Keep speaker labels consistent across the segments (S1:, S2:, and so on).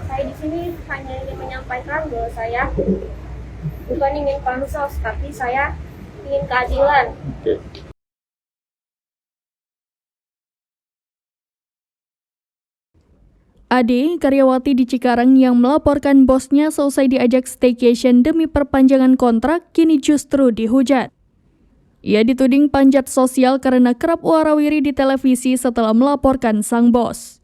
S1: Saya di sini hanya ingin menyampaikan bahwa saya bukan ingin pansos, tapi saya ingin keadilan.
S2: Ade, karyawati di Cikarang yang melaporkan bosnya selesai diajak staycation demi perpanjangan kontrak, kini justru dihujat. Ia dituding panjat sosial karena kerap warawiri di televisi setelah melaporkan sang bos.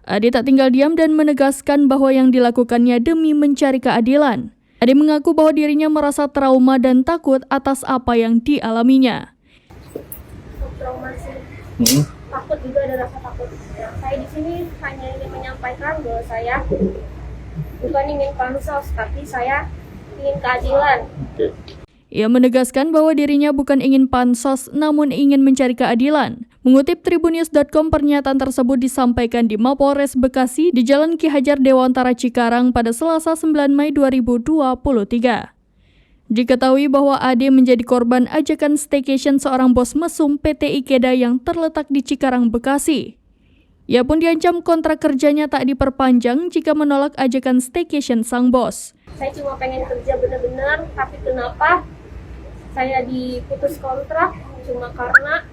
S2: Ade tak tinggal diam dan menegaskan bahwa yang dilakukannya demi mencari keadilan. Ade mengaku bahwa dirinya merasa trauma dan takut atas apa yang dialaminya.
S1: Trauma sih. Takut juga, ada rasa takut. Saya di sini hanya ingin menyampaikan bahwa saya bukan ingin pansos, tapi saya ingin keadilan.
S2: Ia menegaskan bahwa dirinya bukan ingin pansos, namun ingin mencari keadilan. Mengutip tribunnews.com, pernyataan tersebut disampaikan di Mapolres Bekasi di Jalan Ki Hajar Dewantara Cikarang pada Selasa 9 Mei 2023. Diketahui bahwa Ade menjadi korban ajakan staycation seorang bos mesum PT Ikeda yang terletak di Cikarang, Bekasi. Ia pun diancam kontrak kerjanya tak diperpanjang jika menolak ajakan staycation sang bos.
S1: Saya cuma pengen kerja benar-benar, tapi kenapa saya diputus kontrak cuma karena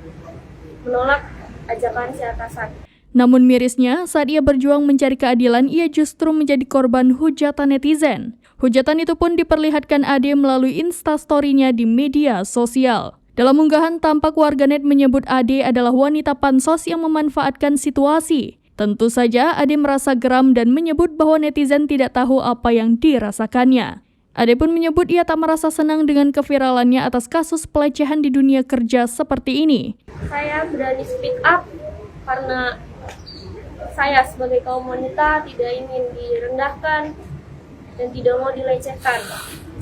S1: menolak ajakan si atasan.
S2: Namun mirisnya, saat ia berjuang mencari keadilan, ia justru menjadi korban hujatan netizen. Hujatan itu pun diperlihatkan Ade melalui instastory-nya di media sosial. Dalam unggahan, tampak warganet menyebut Ade adalah wanita pansos yang memanfaatkan situasi. Tentu saja Ade merasa geram dan menyebut bahwa netizen tidak tahu apa yang dirasakannya. Ade pun menyebut ia tak merasa senang dengan keviralannya atas kasus pelecehan di dunia kerja seperti ini.
S1: Saya berani speak up karena saya sebagai kaum wanita tidak ingin direndahkan dan tidak mau dilecehkan.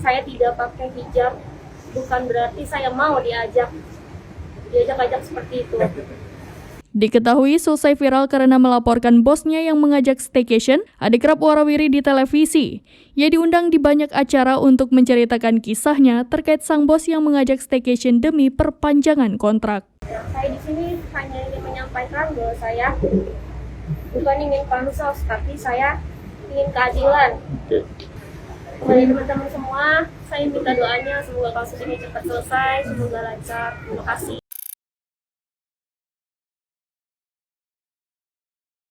S1: Saya tidak pakai hijab, bukan berarti saya mau diajak-ajak seperti itu.
S2: Diketahui selesai viral karena melaporkan bosnya yang mengajak staycation, Ade kerap warawiri di televisi. Ia diundang di banyak acara untuk menceritakan kisahnya terkait sang bos yang mengajak staycation demi perpanjangan kontrak.
S1: Saya di sini hanya ingin menyampaikan bahwa saya bukan ingin pansos, tapi saya ingin keadilan. Bagi teman-teman semua, saya minta doanya semoga kasus ini cepat selesai, semoga lancar. Terima kasih.